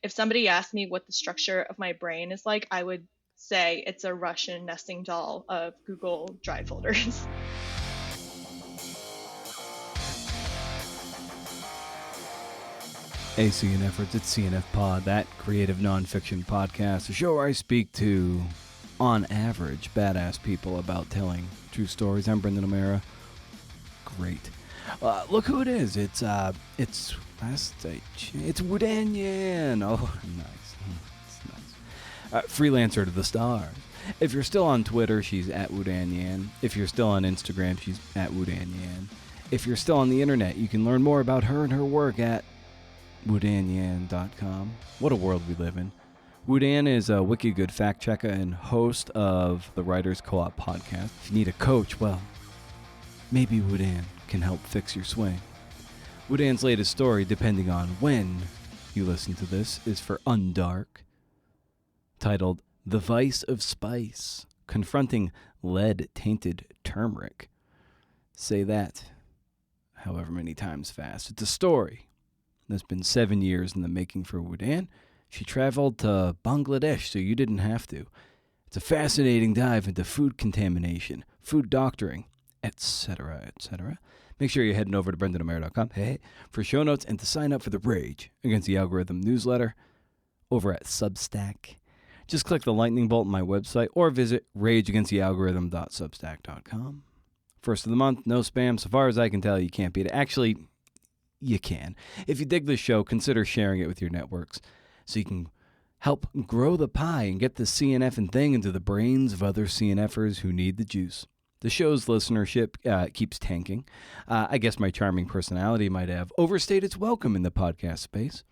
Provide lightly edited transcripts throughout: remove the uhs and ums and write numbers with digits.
If somebody asked me what the structure of my brain is like, I would say it's a Russian nesting doll of Google Drive folders. ACN Efforts, it's CNF Pod, that creative nonfiction podcast, a show where I speak to, on average, badass people about telling true stories. I'm Brendan O'Mara. Great. Look who it is. It's Wudan Yan. Oh, nice. It's nice. Freelancer to the stars. If you're still on Twitter, she's at Wudan Yan. If you're still on Instagram, she's at Wudan Yan. If you're still on the internet, you can learn more about her and her work at WudanYan.com. What a world we live in. Wudan is a wicked good fact checker and host of the Writers Co-op podcast. If you need a coach, well, maybe Wudan can help fix your swing. Wudan's latest story, depending on when you listen to this, is for Undark, titled The Vice of Spice, Confronting Lead-Tainted Turmeric. Say that however many times fast. It's a story that's been 7 years in the making for Wudan. She traveled to Bangladesh, so you didn't have to. It's a fascinating dive into food contamination, food doctoring, etc., etc. Make sure you're heading over to BrendanO'Mara.com for show notes and to sign up for the Rage Against the Algorithm newsletter over at Substack. Just click the lightning bolt on my website or visit rageagainstthealgorithm.substack.com. First of the month, no spam. So far as I can tell, you can't beat it. Actually, you can. If you dig this show, consider sharing it with your networks so you can help grow the pie and get the CNF and thing into the brains of other CNFers who need the juice. The show's listenership keeps tanking. I guess my charming personality might have overstayed its welcome in the podcast space.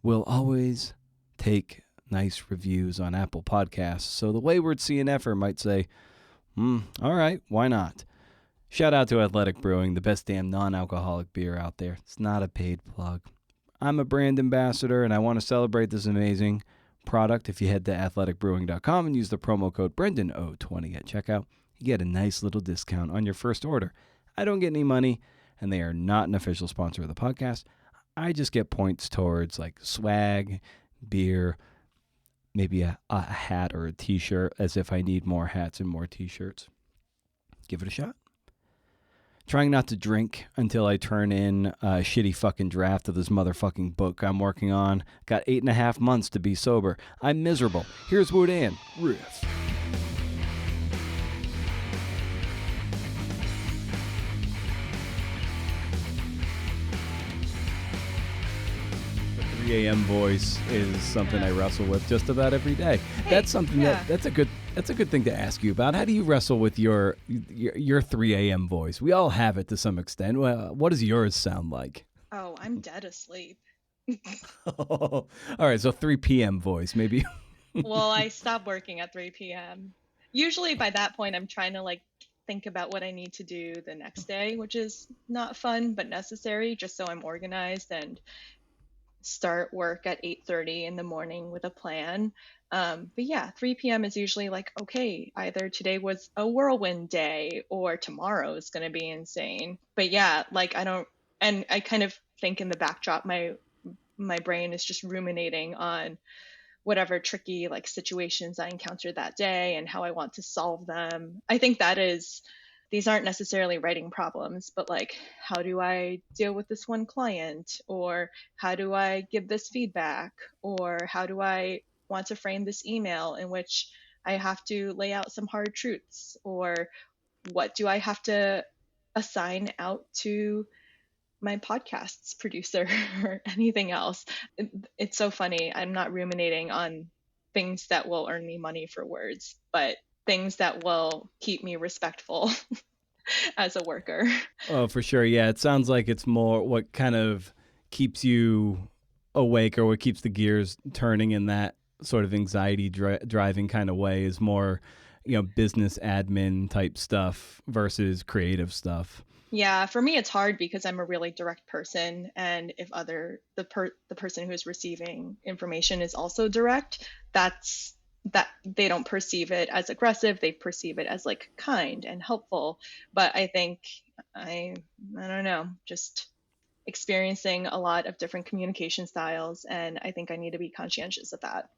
We'll always take nice reviews on Apple Podcasts, so the wayward CNFer might say, all right, why not? Shout out to Athletic Brewing, the best damn non-alcoholic beer out there. It's not a paid plug. I'm a brand ambassador, and I want to celebrate this amazing product. If you head to athleticbrewing.com and use the promo code BrendanO20 at checkout, you get a nice little discount on your first order. I don't get any money, and they are not an official sponsor of the podcast. I just get points towards like swag, beer, maybe a hat or a t-shirt, as if I need more hats and more t-shirts. Give it a shot. Trying not to drink until I turn in a shitty fucking draft of this motherfucking book I'm working on. Got 8.5 months to be sober. I'm miserable. Here's Wudan. Riff. The 3 a.m. voice is something I wrestle with just about every day. Hey, that's something yeah. that's a good thing to ask you about. How do you wrestle with your 3 a.m. voice? We all have it to some extent. Well, what does yours sound like? Oh, I'm dead asleep. All right, so 3 p.m. voice, maybe. Well, I stop working at 3 p.m. Usually by that point, I'm trying to think about what I need to do the next day, which is not fun, but necessary just so I'm organized and start work at 8:30 in the morning with a plan. But yeah, 3 p.m. is usually like, okay, either today was a whirlwind day or tomorrow is going to be insane. But yeah, I kind of think in the backdrop, my brain is just ruminating on whatever tricky situations I encountered that day and how I want to solve them. I think these aren't necessarily writing problems, but how do I deal with this one client, or how do I give this feedback, or how do I want to frame this email in which I have to lay out some hard truths, or what do I have to assign out to my podcast's producer or anything else. It's so funny. I'm not ruminating on things that will earn me money for words, but things that will keep me respectful as a worker. Oh, for sure. Yeah, it sounds like it's more what kind of keeps you awake, or what keeps the gears turning in that sort of anxiety driving kind of way is more, business admin type stuff versus creative stuff. Yeah, for me it's hard because I'm a really direct person, and if the person who's receiving information is also direct, that they don't perceive it as aggressive, they perceive it as kind and helpful. But I think I don't know, just experiencing a lot of different communication styles, and I think I need to be conscientious of that.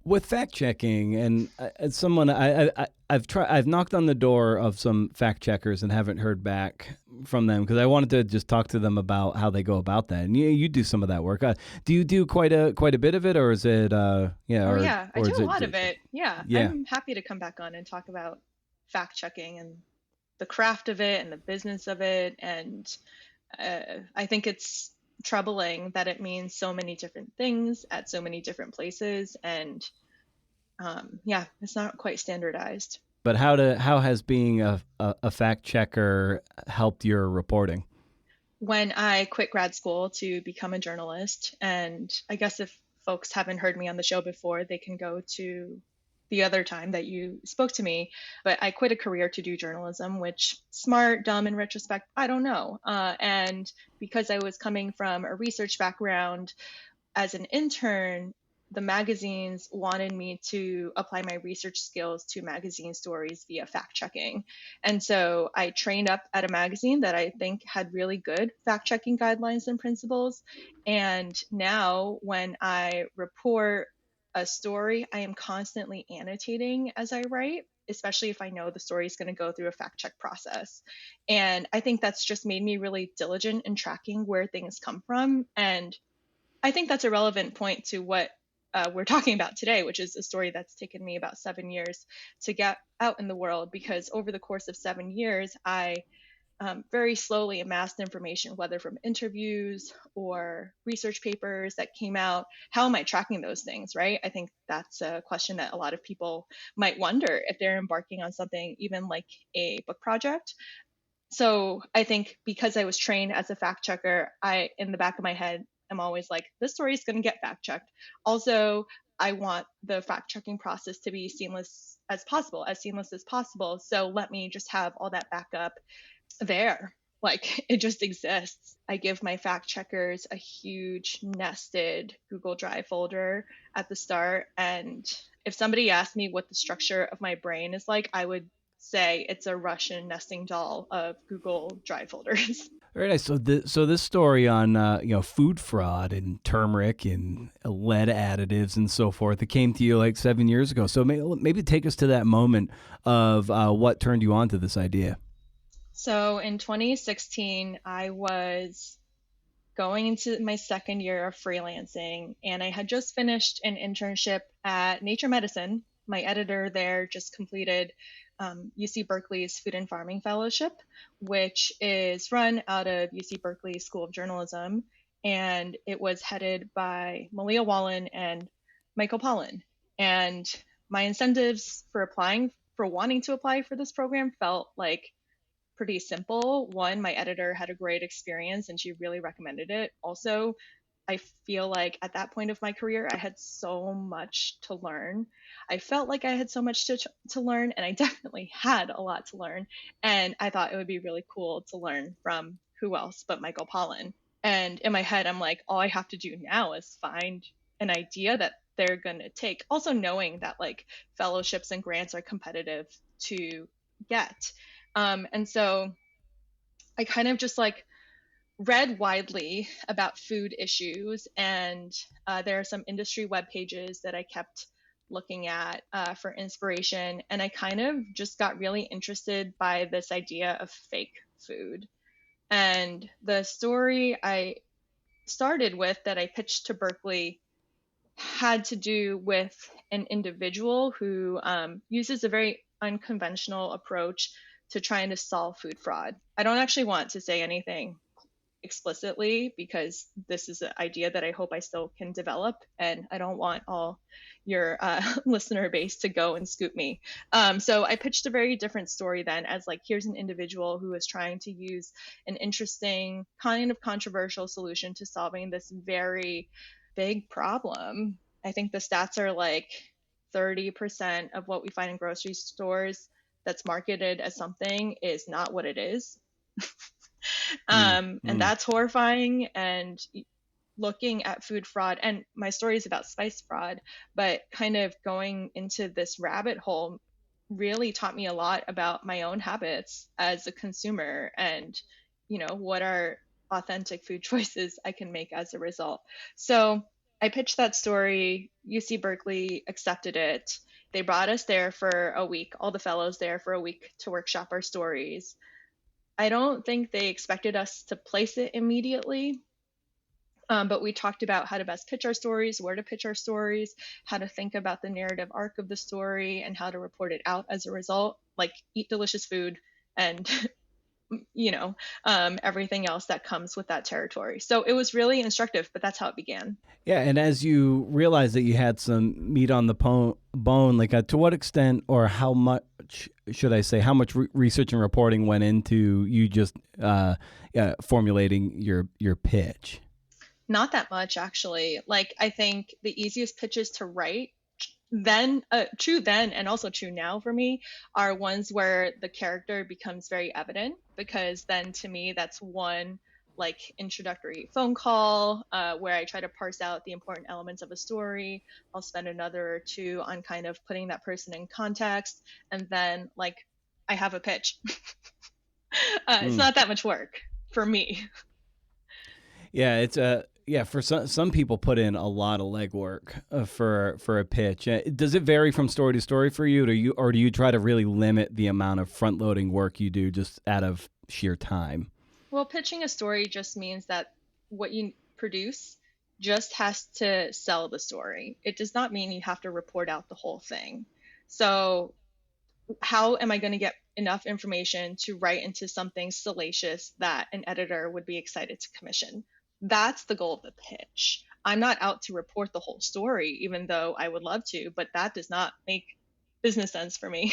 With fact checking, and as someone I've knocked on the door of some fact checkers and haven't heard back from them because I wanted to just talk to them about how they go about that. And you do some of that work. Do you do quite a bit of it, or is it Oh yeah, I or do is a it lot of it. Yeah, yeah? I'm happy to come back on and talk about fact checking and the craft of it and the business of it. And I think it's troubling that it means so many different things at so many different places. And yeah, it's not quite standardized. But how has being a fact checker helped your reporting? When I quit grad school to become a journalist, and I guess if folks haven't heard me on the show before, they can go to the other time that you spoke to me. But I quit a career to do journalism, which smart, dumb in retrospect, I don't know. And because I was coming from a research background as an intern, the magazines wanted me to apply my research skills to magazine stories via fact checking. And so I trained up at a magazine that I think had really good fact checking guidelines and principles. And now when I report a story, I am constantly annotating as I write, especially if I know the story is going to go through a fact check process. And I think that's just made me really diligent in tracking where things come from. And I think that's a relevant point to what we're talking about today, which is a story that's taken me about 7 years to get out in the world. Because over the course of 7 years, I very slowly amassed information, whether from interviews or research papers that came out. How am I tracking those things, right? I think that's a question that a lot of people might wonder if they're embarking on something, even like a book project. So I think because I was trained as a fact checker, I, in the back of my head, am always like, this story is going to get fact checked. Also, I want the fact checking process to be seamless as possible, as seamless as possible. So let me just have all that backup there. Like it just exists. I give my fact checkers a huge nested Google Drive folder at the start. And if somebody asked me what the structure of my brain is like, I would say it's a Russian nesting doll of Google Drive folders. Very nice. So this story on food fraud and turmeric and lead additives and so forth, it came to you like 7 years ago. So maybe take us to that moment of what turned you on to this idea. So in 2016, I was going into my second year of freelancing, and I had just finished an internship at Nature Medicine. My editor there just completed UC Berkeley's Food and Farming Fellowship, which is run out of UC Berkeley School of Journalism, and it was headed by Malia Wallen and Michael Pollan. And my incentives for applying, for wanting to apply for this program, felt like pretty simple. One, my editor had a great experience and she really recommended it. Also, I feel like at that point of my career, I had so much to learn. I felt like I had so much to learn, and I definitely had a lot to learn. And I thought it would be really cool to learn from who else but Michael Pollan. And in my head, I'm like, all I have to do now is find an idea that they're going to take. Also, knowing that like fellowships and grants are competitive to get. And so I kind of just like read widely about food issues, and there are some industry web pages that I kept looking at for inspiration. And I kind of just got really interested by this idea of fake food. And the story I started with that I pitched to Berkeley had to do with an individual who uses a very unconventional approach to trying to solve food fraud. I don't actually want to say anything explicitly because this is an idea that I hope I still can develop, and I don't want all your listener base to go and scoop me. So I pitched a very different story then as like, here's an individual who is trying to use an interesting kind of controversial solution to solving this very big problem. I think the stats are like 30% of what we find in grocery stores that's marketed as something is not what it is. And that's horrifying. And looking at food fraud, and my story is about spice fraud, but kind of going into this rabbit hole really taught me a lot about my own habits as a consumer, and what are authentic food choices I can make as a result. So I pitched that story. UC Berkeley accepted it. They brought us there for a week, all the fellows there for a week to workshop our stories. I don't think they expected us to place it immediately, but we talked about how to best pitch our stories, where to pitch our stories, how to think about the narrative arc of the story, and how to report it out as a result, like eat delicious food and everything else that comes with that territory. So it was really instructive, but that's how it began. Yeah, and as you realized that you had some meat on the bone, like to what extent or how much, should I say, how much research and reporting went into you just formulating your pitch? Not that much, actually. Like, I think the easiest pitches to write true then and also true now for me, are ones where the character becomes very evident, because then to me that's one like introductory phone call where I try to parse out the important elements of a story. I'll spend another or two on kind of putting that person in context, and then like I have a pitch. It's not that much work for me. Yeah, it's for some people put in a lot of legwork for a pitch. Does it vary from story to story for you, or do you try to really limit the amount of front loading work you do just out of sheer time? Well, pitching a story just means that what you produce just has to sell the story. It does not mean you have to report out the whole thing. So how am I going to get enough information to write into something salacious that an editor would be excited to commission? That's the goal of the pitch. I'm not out to report the whole story, even though I would love to, but that does not make business sense for me.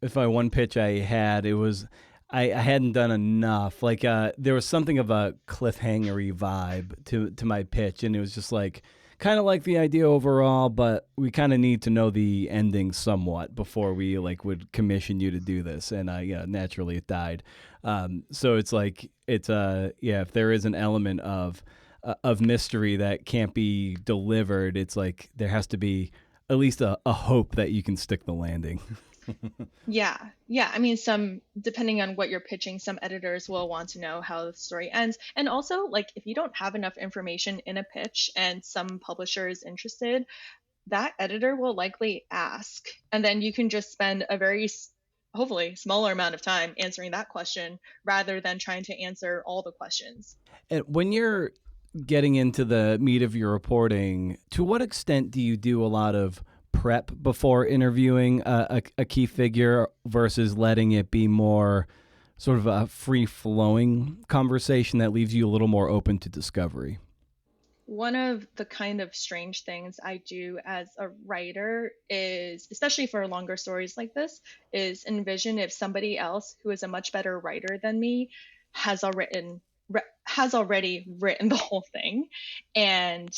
If my one pitch I had, it was I hadn't done enough. Like there was something of a cliffhangery vibe to my pitch, and it was just like kind of like the idea overall, but we kind of need to know the ending somewhat before we like would commission you to do this. And naturally it died. So it's like if there is an element of mystery that can't be delivered, it's like there has to be at least a hope that you can stick the landing. Yeah. Yeah. I mean, depending on what you're pitching, some editors will want to know how the story ends. And also, like, if you don't have enough information in a pitch and some publisher is interested, that editor will likely ask. And then you can just spend a very, hopefully, smaller amount of time answering that question rather than trying to answer all the questions. And when you're getting into the meat of your reporting, to what extent do you do a lot of prep before interviewing a key figure versus letting it be more sort of a free-flowing conversation that leaves you a little more open to discovery? One of the kind of strange things I do as a writer is, especially for longer stories like this, is envision if somebody else who is a much better writer than me has already written the whole thing. And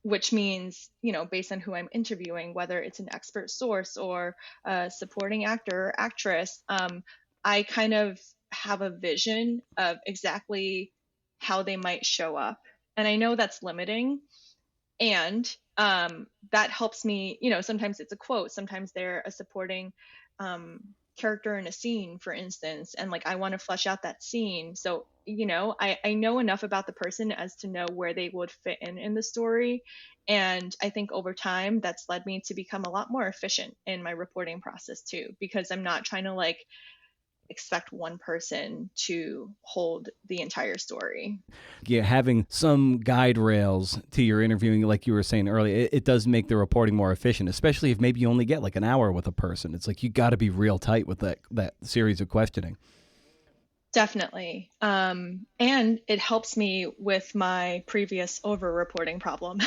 which means, based on who I'm interviewing, whether it's an expert source or a supporting actor or actress, I kind of have a vision of exactly how they might show up. And I know that's limiting. And that helps me, sometimes it's a quote, sometimes they're a supporting character in a scene, for instance, and like I want to flesh out that scene. So, I know enough about the person as to know where they would fit in the story. And I think over time that's led me to become a lot more efficient in my reporting process too, because I'm not trying to like expect one person to hold the entire story. Yeah, having some guide rails to your interviewing, like you were saying earlier, it does make the reporting more efficient, especially if maybe you only get like an hour with a person. It's like you got to be real tight with that series of questioning. Definitely. And it helps me with my previous over-reporting problem.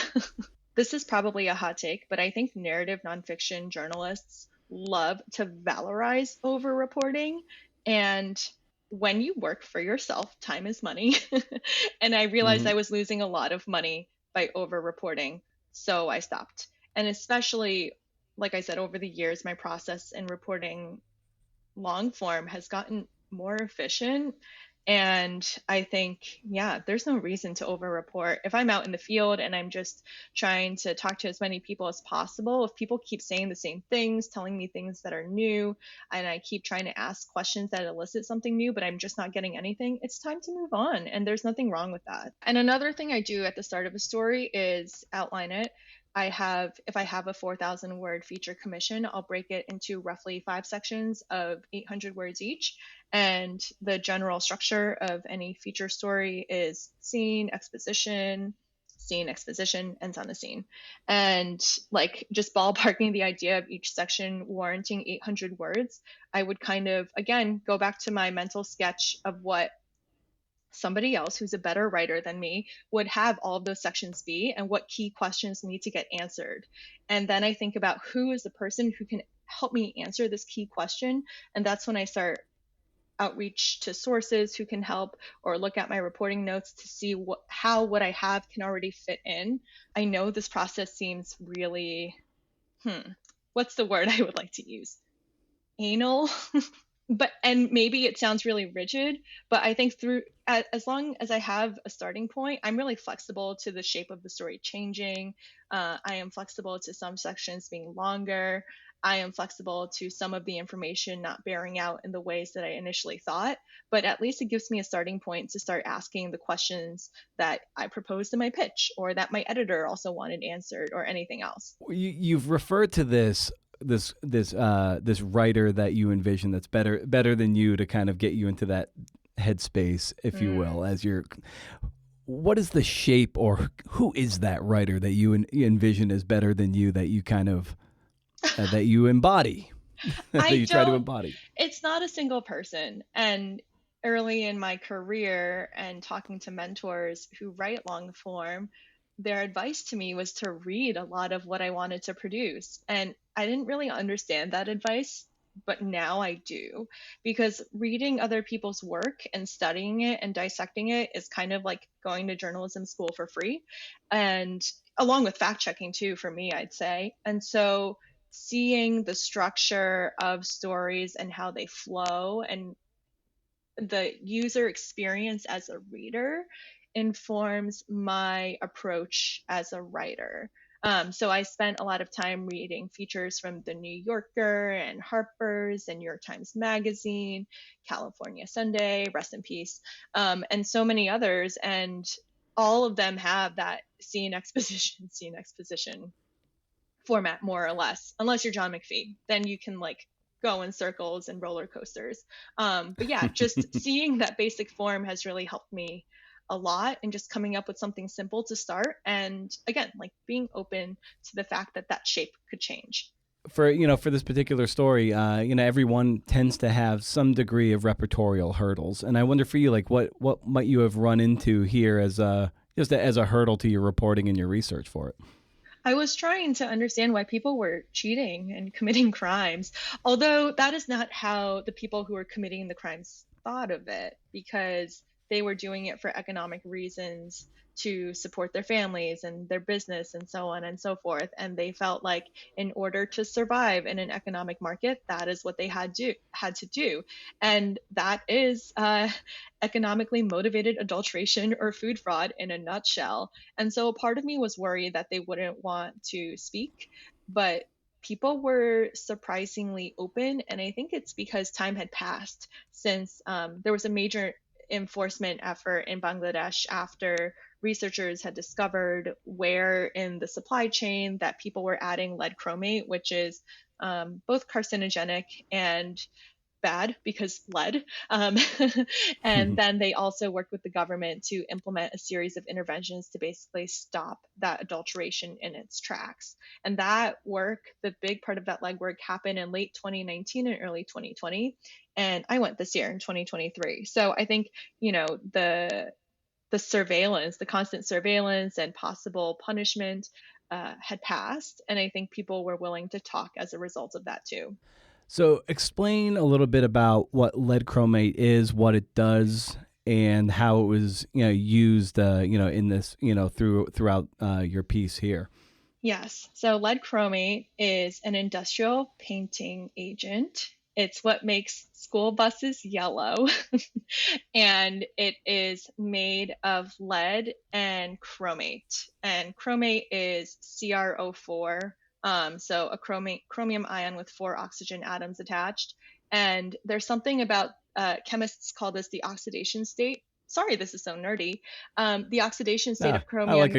This is probably a hot take, but I think narrative nonfiction journalists love to valorize over-reporting. And when you work for yourself, time is money. And I realized I was losing a lot of money by over-reporting. So I stopped. And especially, like I said, over the years, my process in reporting long form has gotten more efficient. And I think, yeah, there's no reason to over-report. If I'm out in the field and I'm just trying to talk to as many people as possible, if people keep saying the same things, telling me things that are new, and I keep trying to ask questions that elicit something new, but I'm just not getting anything, it's time to move on. And there's nothing wrong with that. And another thing I do at the start of a story is outline it. If I have a 4,000 word feature commission, I'll break it into roughly 5 sections of 800 words each. And the general structure of any feature story is scene, exposition, ends on the scene. And like just ballparking the idea of each section warranting 800 words, I would kind of, again, go back to my mental sketch of what somebody else who's a better writer than me would have all of those sections be and what key questions need to get answered. And then I think about who is the person who can help me answer this key question. And that's when I start outreach to sources who can help or look at my reporting notes to see how what I have can already fit in. I know this process seems really, what's the word I would like to use? Anal. But and maybe it sounds really rigid, but I think through as long as I have a starting point, I'm really flexible to the shape of the story changing. I am flexible to some sections being longer. I am flexible to some of the information not bearing out in the ways that I initially thought, but at least it gives me a starting point to start asking the questions that I proposed in my pitch or that my editor also wanted answered or anything else. You've referred to this writer that you envision that's better than you to kind of get you into that headspace, if you will, as you're. What is the shape, or who is that writer that you envision as better than you that you kind of that you embody, that you try to embody? It's not a single person. And early in my career and talking to mentors who write long form, their advice to me was to read a lot of what I wanted to produce. And I didn't really understand that advice, but now I do, because reading other people's work and studying it and dissecting it is kind of like going to journalism school for free. And along with fact checking too, for me, I'd say. And so seeing the structure of stories and how they flow and the user experience as a reader informs my approach as a writer. So I spent a lot of time reading features from the New Yorker and Harper's and New York Times Magazine, California Sunday, rest in peace, and so many others. And all of them have that scene exposition format, more or less, unless you're John McPhee. Then you can like go in circles and roller coasters. But yeah, just seeing that basic form has really helped me a lot, and just coming up with something simple to start. And again, like being open to the fact that that shape could change. For this particular story, everyone tends to have some degree of repertorial hurdles, and I wonder for you, like what might you have run into here as a hurdle to your reporting and your research for it? I was trying to understand why people were cheating and committing crimes, although that is not how the people who were committing the crimes thought of it, because they were doing it for economic reasons to support their families and their business and so on and so forth. And they felt like in order to survive in an economic market, that is what they had to do. And that is economically motivated adulteration or food fraud in a nutshell. And so a part of me was worried that they wouldn't want to speak, but people were surprisingly open. And I think it's because time had passed since there was a major enforcement effort in Bangladesh after researchers had discovered where in the supply chain that people were adding lead chromate, which is both carcinogenic and bad because lead. And then they also worked with the government to implement a series of interventions to basically stop that adulteration in its tracks. And that work, the big part of that legwork happened in late 2019 and early 2020. And I went this year in 2023. So I think, the surveillance, the constant surveillance and possible punishment had passed. And I think people were willing to talk as a result of that too. So explain a little bit about what lead chromate is, what it does, and how it was used in this throughout your piece here. Yes. So lead chromate is an industrial painting agent. It's what makes school buses yellow. And it is made of lead and chromate. And chromate is CrO4. So a chromium ion with 4 oxygen atoms attached. And there's something about chemists call this the oxidation state. Sorry, this is so nerdy. The oxidation state Ah, of chromium.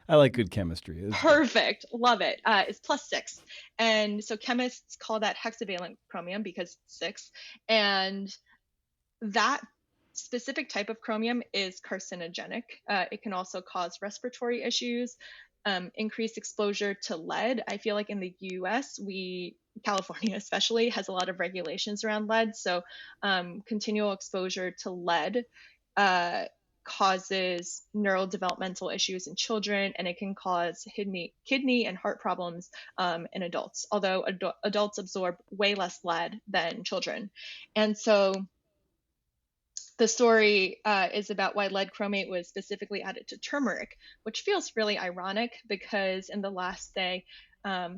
I like good chemistry. It's good. Perfect. Love it. It's +6. And so chemists call that hexavalent chromium because it's 6. And that specific type of chromium is carcinogenic. It can also cause respiratory issues, increased exposure to lead. I feel like in the US, California especially, has a lot of regulations around lead. So continual exposure to lead uh, causes neurodevelopmental issues in children, and it can cause kidney and heart problems in adults, although adults absorb way less lead than children. And so the story is about why lead chromate was specifically added to turmeric, which feels really ironic because in the last, say,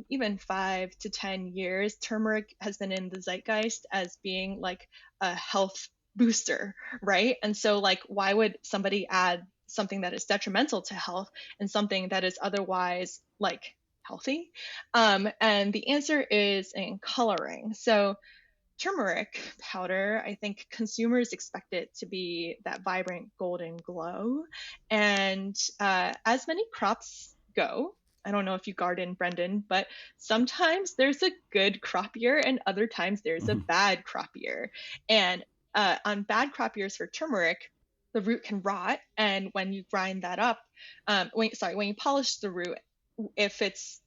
even 5 to 10 years, turmeric has been in the zeitgeist as being like a health booster, right? And so, like, why would somebody add something that is detrimental to health and something that is otherwise like healthy? And the answer is in coloring. So, turmeric powder, I think consumers expect it to be that vibrant golden glow. And as many crops go, I don't know if you garden, Brendan, but sometimes there's a good crop year and other times there's a Mhm. bad crop year. And on bad crop years for turmeric, the root can rot. And when you grind that up, when you polish the root, if it's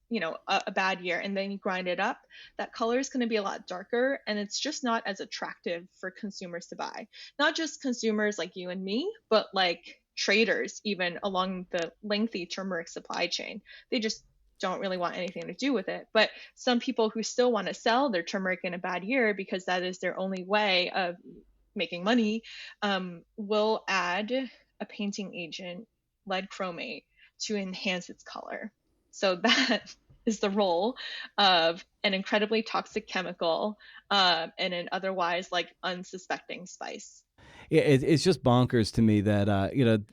a bad year and then you grind it up, that color is going to be a lot darker and it's just not as attractive for consumers to buy. Not just consumers like you and me, but like traders, even along the lengthy turmeric supply chain. They just don't really want anything to do with it. But some people who still want to sell their turmeric in a bad year because that is their only way of making money, will add a painting agent, lead chromate, to enhance its color. So that is the role of an incredibly toxic chemical in an otherwise like unsuspecting spice. Yeah, it's just bonkers to me that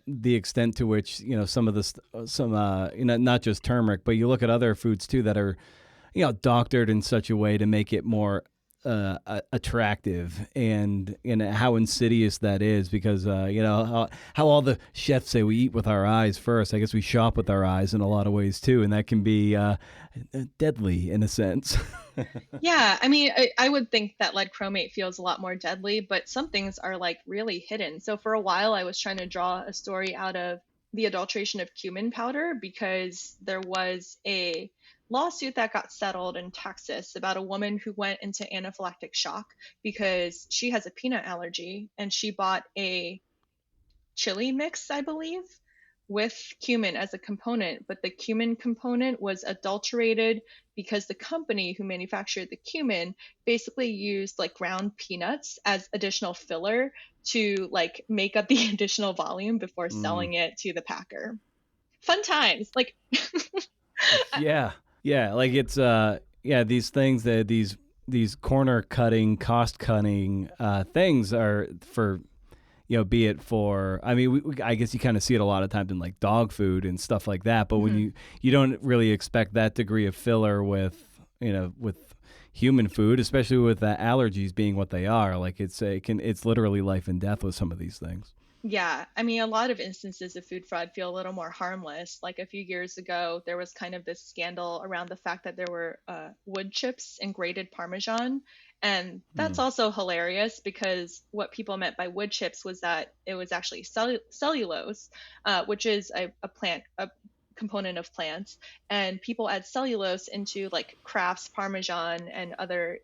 the extent to which some of this some not just turmeric, but you look at other foods too that are doctored in such a way to make it more attractive, and how insidious that is because how all the chefs say we eat with our eyes first. I guess we shop with our eyes in a lot of ways too, and that can be deadly in a sense. Yeah, I mean, I would think that lead chromate feels a lot more deadly, but some things are like really hidden. So for a while, I was trying to draw a story out of the adulteration of cumin powder because there was a lawsuit that got settled in Texas about a woman who went into anaphylactic shock because she has a peanut allergy and she bought a chili mix, I believe, with cumin as a component, but the cumin component was adulterated because the company who manufactured the cumin basically used like ground peanuts as additional filler to like make up the additional volume before Mm. selling it to the packer. Fun times. Like Yeah, yeah, like it's these things that these corner cutting, cost cutting things are for be it for, I mean, I guess you kind of see it a lot of times in like dog food and stuff like that. But when mhm. you don't really expect that degree of filler with with human food, especially with allergies being what they are, like it's literally life and death with some of these things. Yeah, I mean, a lot of instances of food fraud feel a little more harmless. Like a few years ago, there was kind of this scandal around the fact that there were wood chips in grated Parmesan. And that's Mm. also hilarious because what people meant by wood chips was that it was actually cellulose, which is a component of plants. And people add cellulose into like Kraft's Parmesan and other,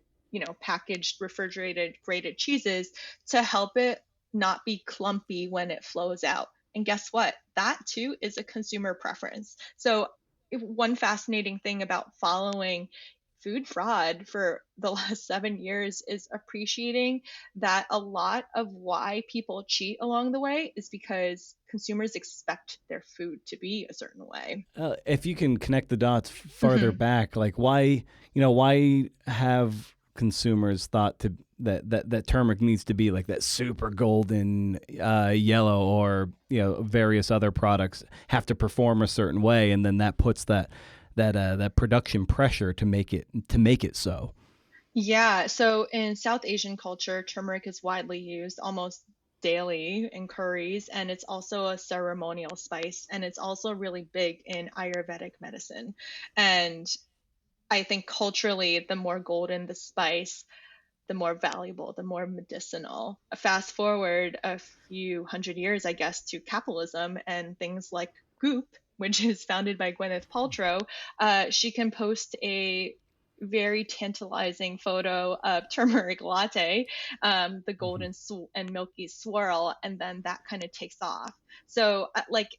packaged, refrigerated, grated cheeses to help it not be clumpy when it flows out. And guess what? That too is a consumer preference. So, one fascinating thing about following food fraud for the last 7 years is appreciating that a lot of why people cheat along the way is because consumers expect their food to be a certain way. If you can connect the dots farther Mhm. back, like why have consumers thought that turmeric needs to be like that super golden yellow, or various other products have to perform a certain way, and then that puts that production pressure to make it so. Yeah, so in South Asian culture, turmeric is widely used almost daily in curries, and it's also a ceremonial spice, and it's also really big in Ayurvedic medicine. And I think culturally, the more golden the spice, the more valuable, the more medicinal. Fast forward a few hundred years, I guess, to capitalism and things like Goop, which is founded by Gwyneth Paltrow. She can post a very tantalizing photo of turmeric latte, the Mhm. golden and milky swirl, and then that kind of takes off. So, like,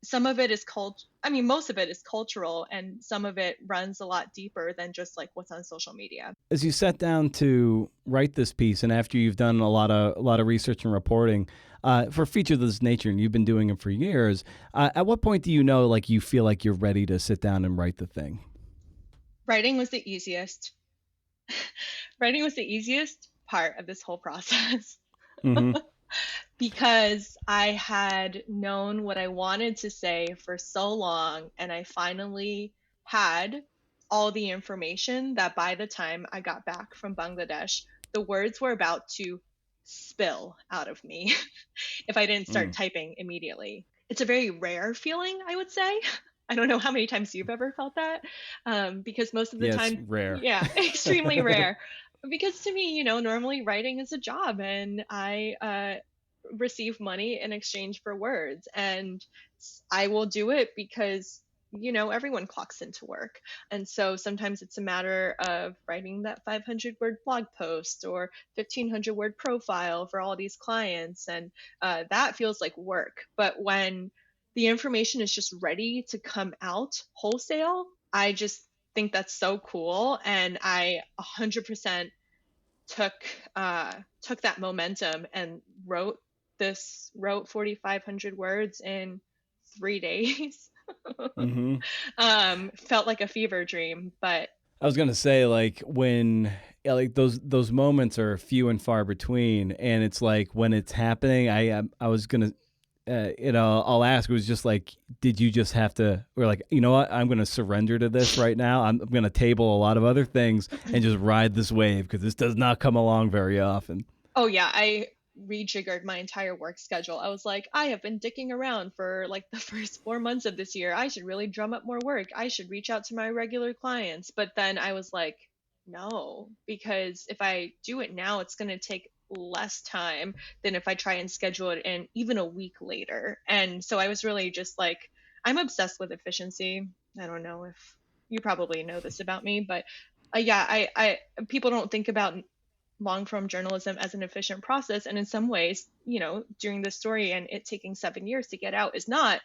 some of it is I mean, most of it is cultural, and some of it runs a lot deeper than just like what's on social media. As you sat down to write this piece, and after you've done a lot of research and reporting for features of this nature, and you've been doing it for years, at what point do you know, like, you feel like you're ready to sit down and write the thing? Writing was the easiest. Writing was the easiest part of this whole process Mm-hmm. because I had known what I wanted to say for so long, and I finally had all the information that by the time I got back from Bangladesh, the words were about to spill out of me if I didn't start Mm. typing immediately. It's a very rare feeling, I would say. I don't know how many times you've ever felt that, because most of the Yes, time, rare. yeah, extremely rare. Because to me, normally writing is a job, and I receive money in exchange for words, and I will do it because everyone clocks into work. And so sometimes it's a matter of writing that 500 word blog post or 1,500 word profile for all these clients, and that feels like work. But when the information is just ready to come out wholesale, I just think that's so cool, and I 100% took took that momentum and wrote 4,500 words in 3 days. Mm-hmm. Felt like a fever dream, but I was gonna say, like, when yeah, like those moments are few and far between, and it's like when it's happening, I was gonna I'll ask. It was just like, did you just have to? We're like, you know what? I'm going to surrender to this right now. I'm going to table a lot of other things and just ride this wave, because this does not come along very often. oh yeah, I rejiggered my entire work schedule. I was like, I have been dicking around for like the first 4 months of this year. I should really drum up more work. I should reach out to my regular clients. But then I was like, no, because if I do it now, it's going to take less time than if I try and schedule it in even a week later. And so I was really just like, I'm obsessed with efficiency. I don't know if you probably know this about me, but yeah, I people don't think about long form journalism as an efficient process. And in some ways, doing this story and it taking 7 years to get out is not.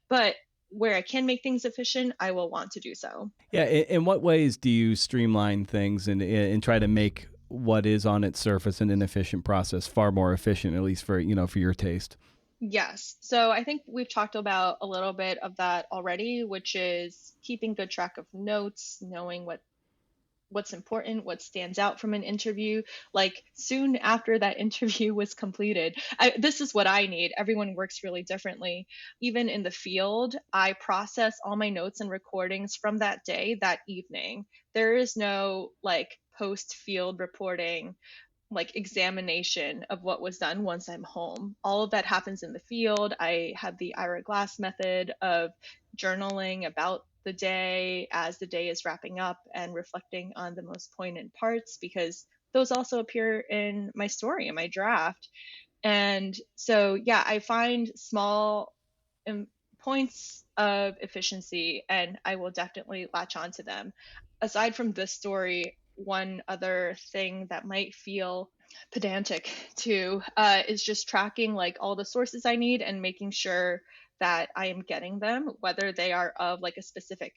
But where I can make things efficient, I will want to do so. Yeah. In what ways do you streamline things and try to make what is on its surface an inefficient process far more efficient, at least for your taste? Yes. So I think we've talked about a little bit of that already, which is keeping good track of notes, knowing what's important, what stands out from an interview. Like soon after that interview was completed, this is what I need. Everyone works really differently. Even in the field, I process all my notes and recordings from that day, that evening. There is no like post field reporting, like examination of what was done once I'm home. All of that happens in the field. I have the Ira Glass method of journaling about the day as the day is wrapping up and reflecting on the most poignant parts, because those also appear in my story, in my draft. And so, yeah, I find small points of efficiency and I will definitely latch onto them. Aside from this story, one other thing that might feel pedantic too is just tracking like all the sources I need and making sure that I am getting them, whether they are of like a specific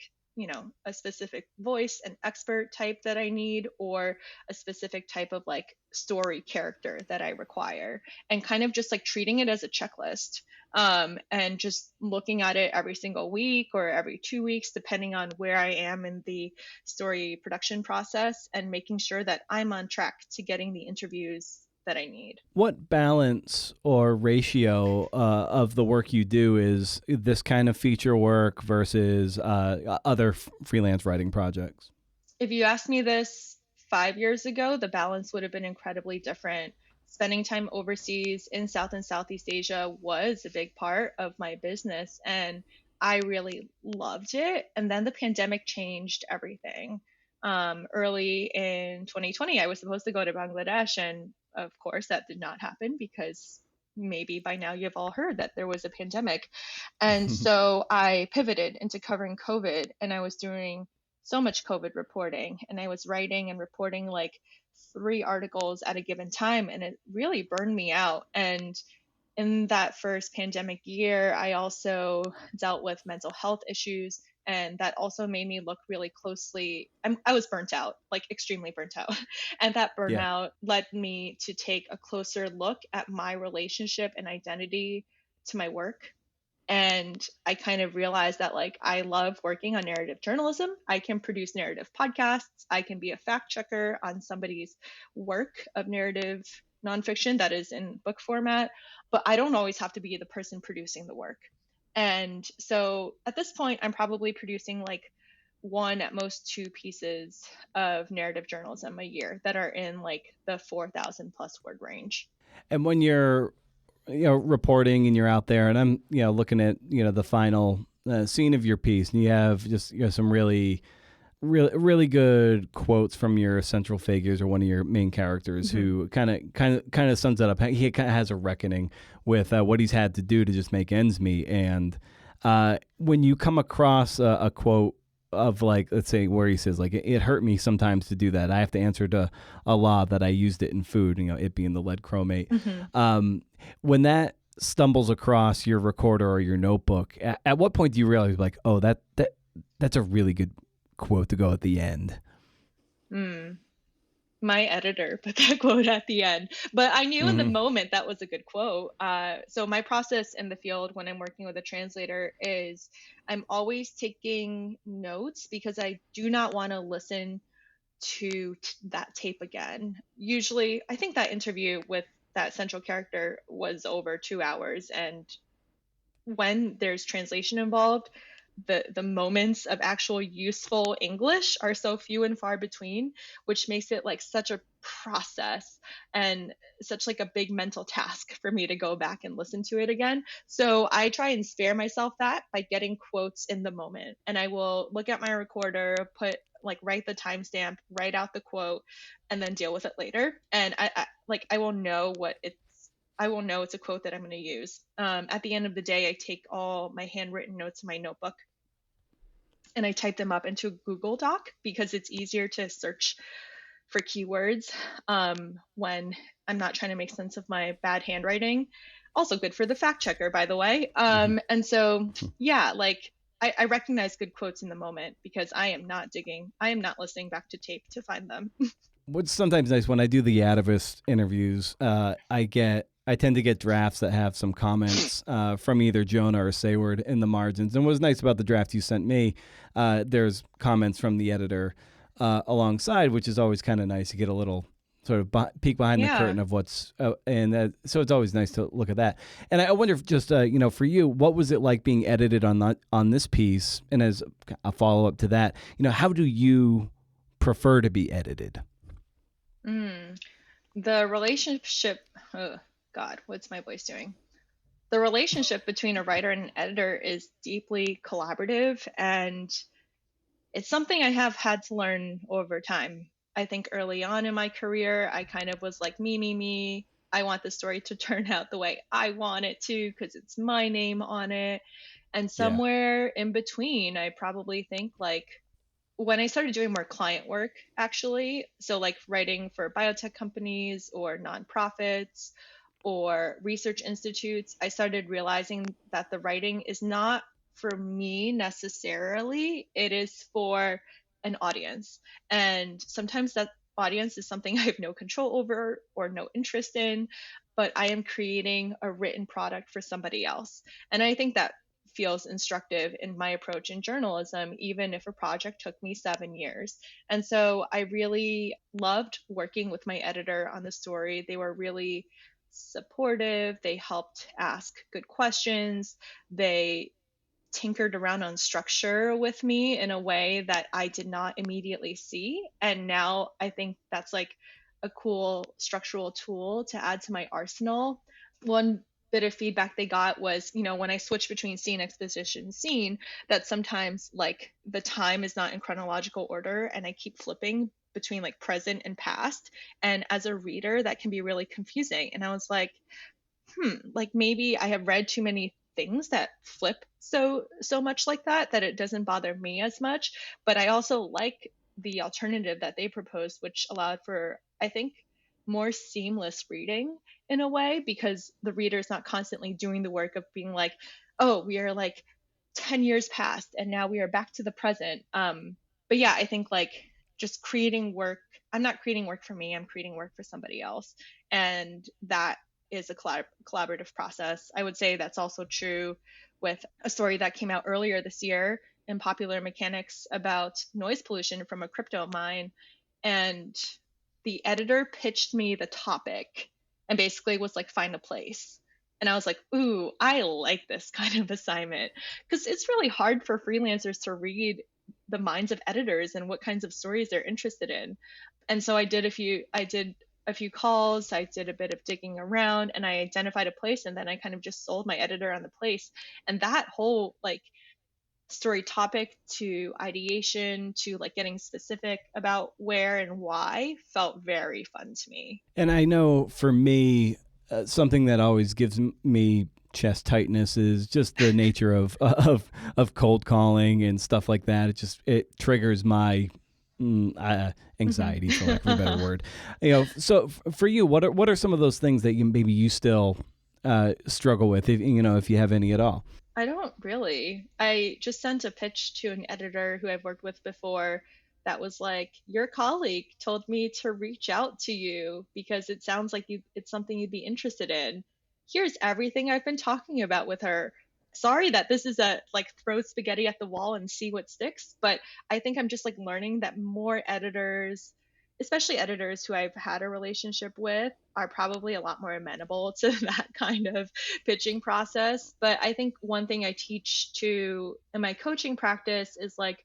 a specific voice, an expert type that I need, or a specific type of like story character that I require, and kind of just like treating it as a checklist. And just looking at it every single week or every 2 weeks, depending on where I am in the story production process, and making sure that I'm on track to getting the interviews that I need. What balance or ratio of the work you do is this kind of feature work versus other freelance writing projects? If you asked me this 5 years ago, the balance would have been incredibly different. Spending time overseas in South and Southeast Asia was a big part of my business, and I really loved it. And then the pandemic changed everything. Early in 2020, I was supposed to go to Bangladesh, and of course, that did not happen because maybe by now you've all heard that there was a pandemic. And so I pivoted into covering COVID, and I was doing so much COVID reporting, and I was writing and reporting like 3 articles at a given time, and it really burned me out. And in that first pandemic year, I also dealt with mental health issues, and that also made me look really closely. I was burnt out, like extremely burnt out. And that Yeah. burnout led me to take a closer look at my relationship and identity to my work. And I kind of realized that like I love working on narrative journalism. I can produce narrative podcasts. I can be a fact checker on somebody's work of narrative nonfiction that is in book format, but I don't always have to be the person producing the work. And so at this point, I'm probably producing like one, at most two pieces of narrative journalism a year that are in like the 4,000 plus word range. And when you're reporting and you're out there, and I'm looking at the final scene of your piece, and you have just some really good quotes from your central figures or one of your main characters, Mm-hmm. who kind of sums that up. He kind of has a reckoning with what he's had to do to just make ends meet. And when you come across a quote of, like, let's say, where he says, like, it hurt me sometimes to do that, I have to answer to Allah that I used it in food, it being the lead chromate. Mm-hmm. When that stumbles across your recorder or your notebook, at what point do you realize, like, oh, that's a really good quote to go at the end? My editor put that quote at the end, but I knew in the Mm-hmm. moment that was a good quote. So my process in the field when I'm working with a translator is I'm always taking notes because I do not want to listen to that tape again. Usually, I think that interview with that central character was over 2 hours, and when there's translation involved, the moments of actual useful English are so few and far between, which makes it like such a process and such like a big mental task for me to go back and listen to it again. So I try and spare myself that by getting quotes in the moment. And I will look at my recorder, write the timestamp, write out the quote, and then deal with it later. And I will know I will know it's a quote that I'm going to use. At the end of the day, I take all my handwritten notes in my notebook and I type them up into a Google Doc because it's easier to search for keywords when I'm not trying to make sense of my bad handwriting. Also good for the fact checker, by the way. And so, yeah, like I recognize good quotes in the moment because I am not listening back to tape to find them. What's sometimes nice when I do the Atavist interviews, I tend to get drafts that have some comments from either Jonah or Sayward in the margins. And what's nice about the draft you sent me, there's comments from the editor alongside, which is always kind of nice to get a little sort of peek behind the Yeah. curtain of what's, so it's always nice to look at that. And I wonder if just, for you, what was it like being edited on this piece? And as a follow up to that, how do you prefer to be edited? The relationship, oh God, what's my voice doing? The relationship between a writer and an editor is deeply collaborative, and it's something I have had to learn over time. I think early on in my career, I kind of was like, me, me, me. I want the story to turn out the way I want it to because it's my name on it. And Yeah. somewhere in between, I probably think like when I started doing more client work, actually, so like writing for biotech companies or nonprofits or research institutes, I started realizing that the writing is not for me necessarily. It is for an audience. And sometimes that audience is something I have no control over or no interest in, but I am creating a written product for somebody else. And I think that feels instructive in my approach in journalism, even if a project took me 7 years. And so I really loved working with my editor on the story. They were really supportive. They helped ask good questions. They tinkered around on structure with me in a way that I did not immediately see. And now I think that's like a cool structural tool to add to my arsenal. One bit of feedback they got was, when I switch between scene, exposition, scene, that sometimes like the time is not in chronological order and I keep flipping between like present and past. And as a reader, that can be really confusing. And I was like maybe I have read too many things that flip so much like that it doesn't bother me as much. But I also like the alternative that they proposed, which allowed for, I think, more seamless reading in a way, because the reader is not constantly doing the work of being like, oh, we are like 10 years past and now we are back to the present. But yeah, I think like just creating work, I'm not creating work for me, I'm creating work for somebody else. And that is a collaborative process. I would say that's also true with a story that came out earlier this year in Popular Mechanics about noise pollution from a crypto mine. And the editor pitched me the topic and basically was like, find a place. And I was like, ooh, I like this kind of assignment, because it's really hard for freelancers to read the minds of editors and what kinds of stories they're interested in. And so I did a few calls, I did a bit of digging around, and I identified a place, and then I kind of just sold my editor on the place. And that whole like story topic to ideation to like getting specific about where and why felt very fun to me. And I know for me, something that always gives me chest tightness is just the nature of cold calling and stuff like that. It triggers my anxiety, for lack of a better word. So for you, what are some of those things that you still struggle with, if you have any at all? I don't really. I just sent a pitch to an editor who I've worked with before that was like, your colleague told me to reach out to you because it sounds like it's something you'd be interested in. Here's everything I've been talking about with her. Sorry that this is a like throw spaghetti at the wall and see what sticks, but I think I'm just like learning that more editors, especially editors who I've had a relationship with, are probably a lot more amenable to that kind of pitching process. But I think one thing I teach to in my coaching practice is like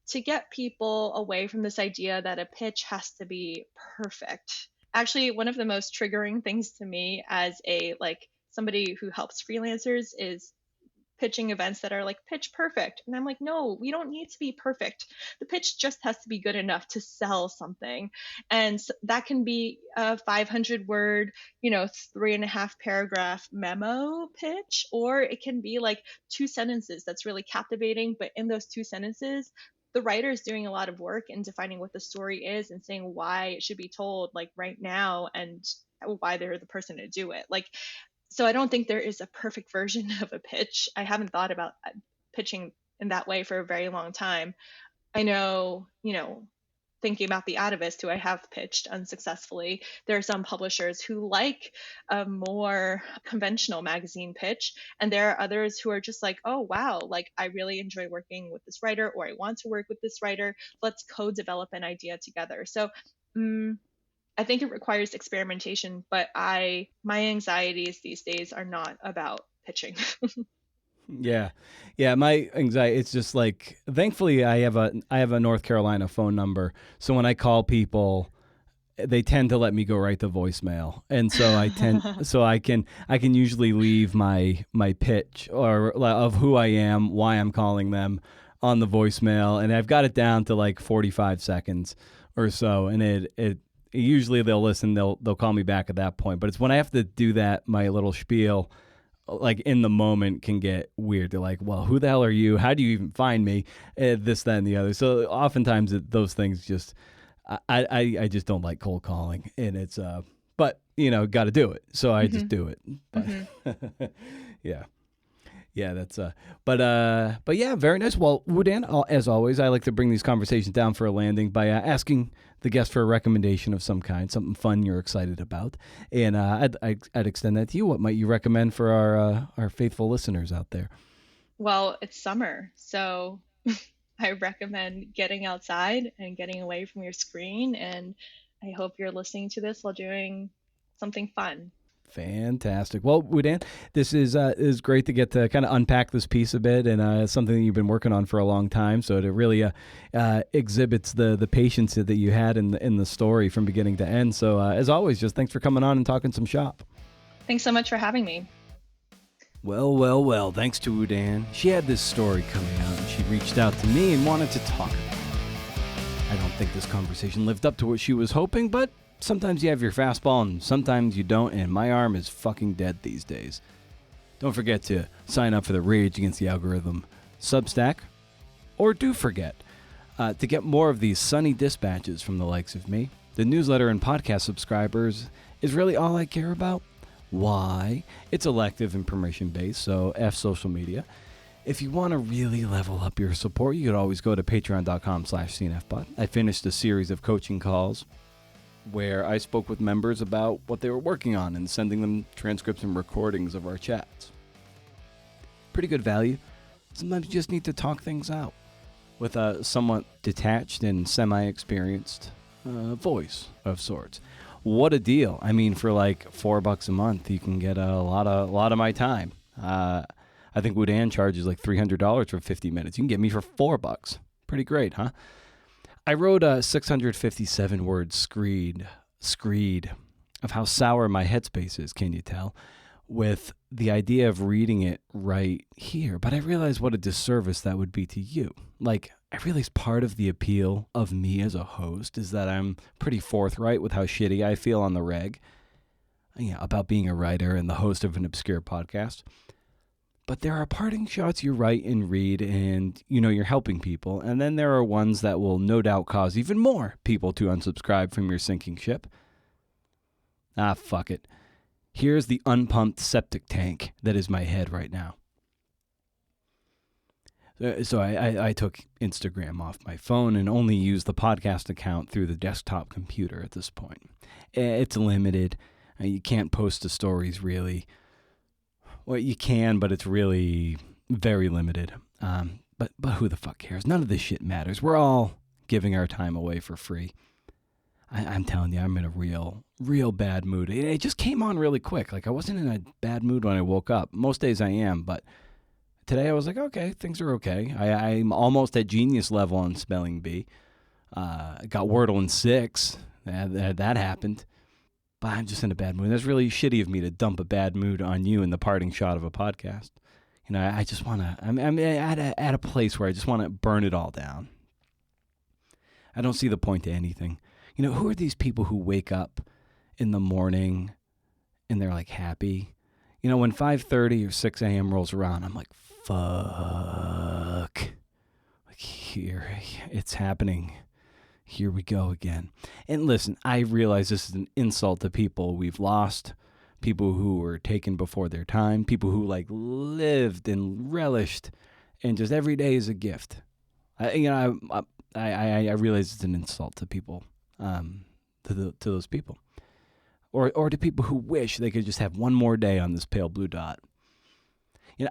to get people away from this idea that a pitch has to be perfect. Actually, one of the most triggering things to me as a like somebody who helps freelancers is pitching events that are like pitch perfect. And I'm like, no, we don't need to be perfect. The pitch just has to be good enough to sell something. And that can be a 500 word, 3.5 paragraph memo pitch, or it can be like 2 sentences that's really captivating. But in those 2 sentences, the writer is doing a lot of work in defining what the story is and saying why it should be told like right now and why they're the person to do it. Like, so I don't think there is a perfect version of a pitch. I haven't thought about pitching in that way for a very long time. I know, thinking about The Atavist, who I have pitched unsuccessfully, there are some publishers who like a more conventional magazine pitch. And there are others who are just like, oh, wow, like I really enjoy working with this writer, or I want to work with this writer. Let's co develop an idea together. So, I think it requires experimentation, but my anxieties these days are not about pitching. Yeah. Yeah, my anxiety, it's just like, thankfully I have a North Carolina phone number. So when I call people, they tend to let me go right to voicemail. And so I can usually leave my pitch or of who I am, why I'm calling them on the voicemail, and I've got it down to like 45 seconds or so, and it usually they'll listen, they'll call me back at that point. But it's when I have to do that, my little spiel, like in the moment, can get weird. They're like, well, who the hell are you? How do you even find me? This, that, and the other. So oftentimes those things just, I just don't like cold calling, and it's, but got to do it. So I just do it. But Mm-hmm. yeah. Yeah, that's but yeah, very nice. Well, Wudan, as always, I like to bring these conversations down for a landing by asking the guest for a recommendation of some kind, something fun you're excited about, and I'd extend that to you. What might you recommend for our faithful listeners out there? Well, it's summer, so I recommend getting outside and getting away from your screen. And I hope you're listening to this while doing something fun. Fantastic. Well, Wudan, this is great to get to kind of unpack this piece a bit, and it's something that you've been working on for a long time. So it really exhibits the patience that you had in the story from beginning to end. So as always, just thanks for coming on and talking some shop. Thanks so much for having me. Well, well, well. Thanks to Wudan, she had this story coming out, and she reached out to me and wanted to talk about it. I don't think this conversation lived up to what she was hoping, but sometimes you have your fastball and sometimes you don't, and my arm is fucking dead these days. Don't forget to sign up for the Rage Against the Algorithm Substack, or do forget to get more of these sunny dispatches from the likes of me. The newsletter and podcast subscribers is really all I care about. Why? It's elective and permission-based, so F social media. If you want to really level up your support, you could always go to patreon.com/cnfbot. I finished a series of coaching calls where I spoke with members about what they were working on and sending them transcripts and recordings of our chats. Pretty good value. Sometimes you just need to talk things out with a somewhat detached and semi-experienced voice of sorts. What a deal. I mean, for like $4 a month, you can get a lot of my time. I think Wudan charges like $300 for 50 minutes. You can get me for $4. Pretty great, huh? I wrote a 657-word screed of how sour my headspace is, can you tell, with the idea of reading it right here. But I realized what a disservice that would be to you. Like, I realize part of the appeal of me as a host is that I'm pretty forthright with how shitty I feel on the reg, about being a writer and the host of an obscure podcast. But there are parting shots you write and read and, you're helping people. And then there are ones that will no doubt cause even more people to unsubscribe from your sinking ship. Ah, fuck it. Here's the unpumped septic tank that is my head right now. So I took Instagram off my phone and only use the podcast account through the desktop computer at this point. It's limited. You can't post to stories really. Well, you can, but it's really very limited. But who the fuck cares? None of this shit matters. We're all giving our time away for free. I'm telling you, I'm in a real bad mood. It just came on really quick. Like, I wasn't in a bad mood when I woke up. Most days I am, but today I was like, okay, things are okay. I'm almost at genius level on spelling bee. Got Wordle in 6. That happened. But I'm just in a bad mood. That's really shitty of me to dump a bad mood on you in the parting shot of a podcast. I just want to, I'm at a place where I just want to burn it all down. I don't see the point to anything. Who are these people who wake up in the morning and they're like happy? When 5:30 or 6 a.m. rolls around, I'm like, fuck. Like, here, it's happening. Here we go again. And listen, I realize this is an insult to people we've lost, people who were taken before their time, people who lived and relished, and just every day is a gift. I realize it's an insult to people, to those people, or to people who wish they could just have one more day on this pale blue dot.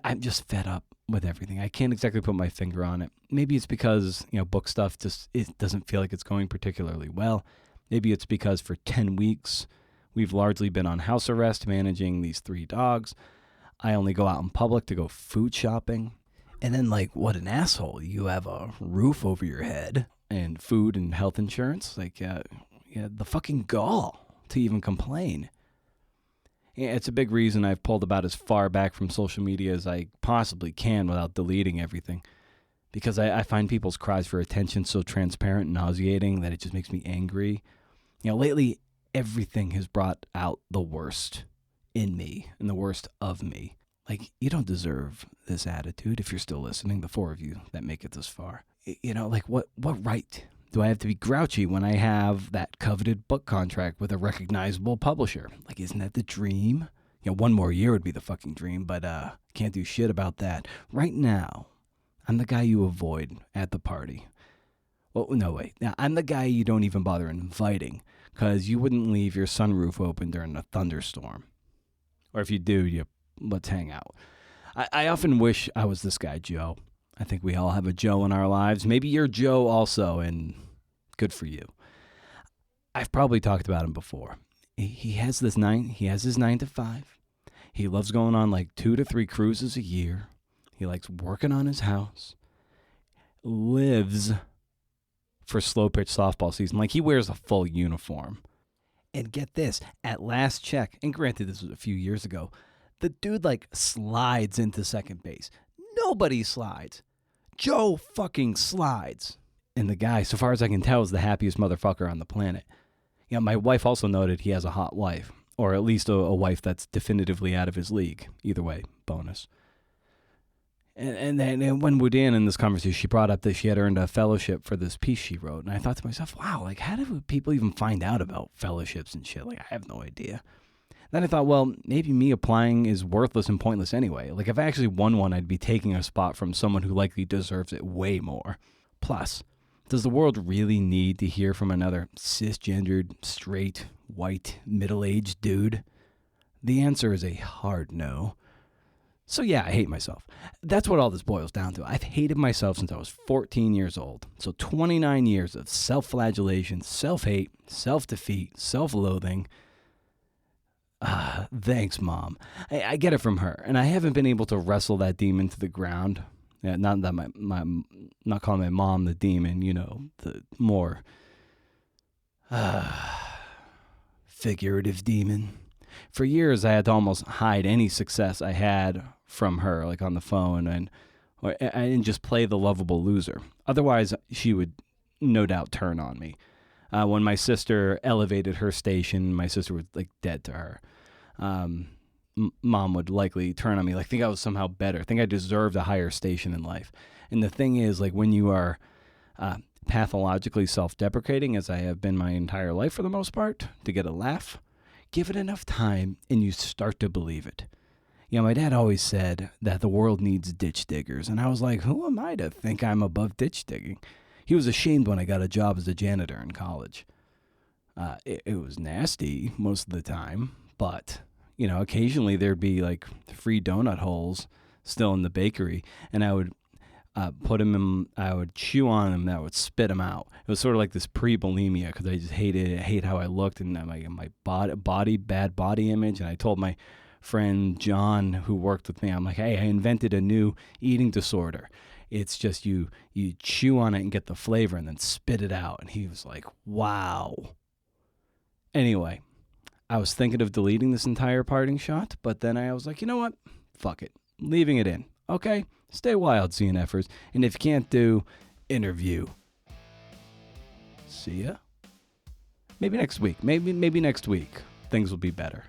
I'm just fed up with everything. I can't exactly put my finger on it. Maybe it's because, book stuff it doesn't feel like it's going particularly well. Maybe it's because for 10 weeks, we've largely been on house arrest managing these 3 dogs. I only go out in public to go food shopping. And then, what an asshole. You have a roof over your head and food and health insurance. The fucking gall to even complain. Yeah, it's a big reason I've pulled about as far back from social media as I possibly can without deleting everything. Because I find people's cries for attention so transparent and nauseating that it just makes me angry. Lately, everything has brought out the worst in me and the worst of me. You don't deserve this attitude if you're still listening, the 4 of you that make it this far. What right do I have to be grouchy when I have that coveted book contract with a recognizable publisher? Isn't that the dream? One more year would be the fucking dream, but can't do shit about that. Right now, I'm the guy you avoid at the party. Well, no, wait. Now, I'm the guy you don't even bother inviting because you wouldn't leave your sunroof open during a thunderstorm. Or if you do, let's hang out. I often wish I was this guy, Joe. I think we all have a Joe in our lives. Maybe you're Joe also, and good for you. I've probably talked about him before. He has his 9 to 5. He loves going on like 2 to 3 cruises a year. He likes working on his house. Lives for slow pitch softball season. Like he wears a full uniform. And get this, at last check, and granted this was a few years ago, the dude like slides into second base. Nobody slides. Joe fucking slides. And the guy, so far as I can tell, is the happiest motherfucker on the planet. My wife also noted he has a hot wife, or at least a wife that's definitively out of his league. Either way, bonus. And then when Wudan in this conversation, she brought up that she had earned a fellowship for this piece she wrote. And I thought to myself, wow, like how do people even find out about fellowships and shit? Like I have no idea. Then I thought, well, maybe me applying is worthless and pointless anyway. Like if I actually won one, I'd be taking a spot from someone who likely deserves it way more. Plus, does the world really need to hear from another cisgendered, straight, white, middle-aged dude? The answer is a hard no. So yeah, I hate myself. That's what all this boils down to. I've hated myself since I was 14 years old. So 29 years of self-flagellation, self-hate, self-defeat, self-loathing. Thanks, Mom. I get it from her, and I haven't been able to wrestle that demon to the ground. Yeah, not that not calling my mom the demon, the more figurative demon. For years, I had to almost hide any success I had from her, like on the phone, and just play the lovable loser. Otherwise, she would no doubt turn on me. When my sister elevated her station, my sister was like dead to her. Mom would likely turn on me, like think I was somehow better, think I deserved a higher station in life. And the thing is, like when you are pathologically self-deprecating, as I have been my entire life for the most part, to get a laugh, give it enough time and you start to believe it. My dad always said that the world needs ditch diggers, and I was like, who am I to think I'm above ditch digging? He was ashamed when I got a job as a janitor in college. It was nasty most of the time, but occasionally there'd be like free donut holes still in the bakery, and I would put them in, I would chew on them, and I would spit them out. It was sort of like this pre-bulimia because I just hate how I looked and my bad body image. And I told my friend John, who worked with me, I'm like, hey, I invented a new eating disorder. It's just you chew on it and get the flavor and then spit it out. And he was like, wow. Anyway, I was thinking of deleting this entire parting shot, but then I was like, you know what? Fuck it. Leaving it in. Okay? Stay wild, CNFers. And if you can't do, interview. See ya. Maybe next week. Maybe next week things will be better.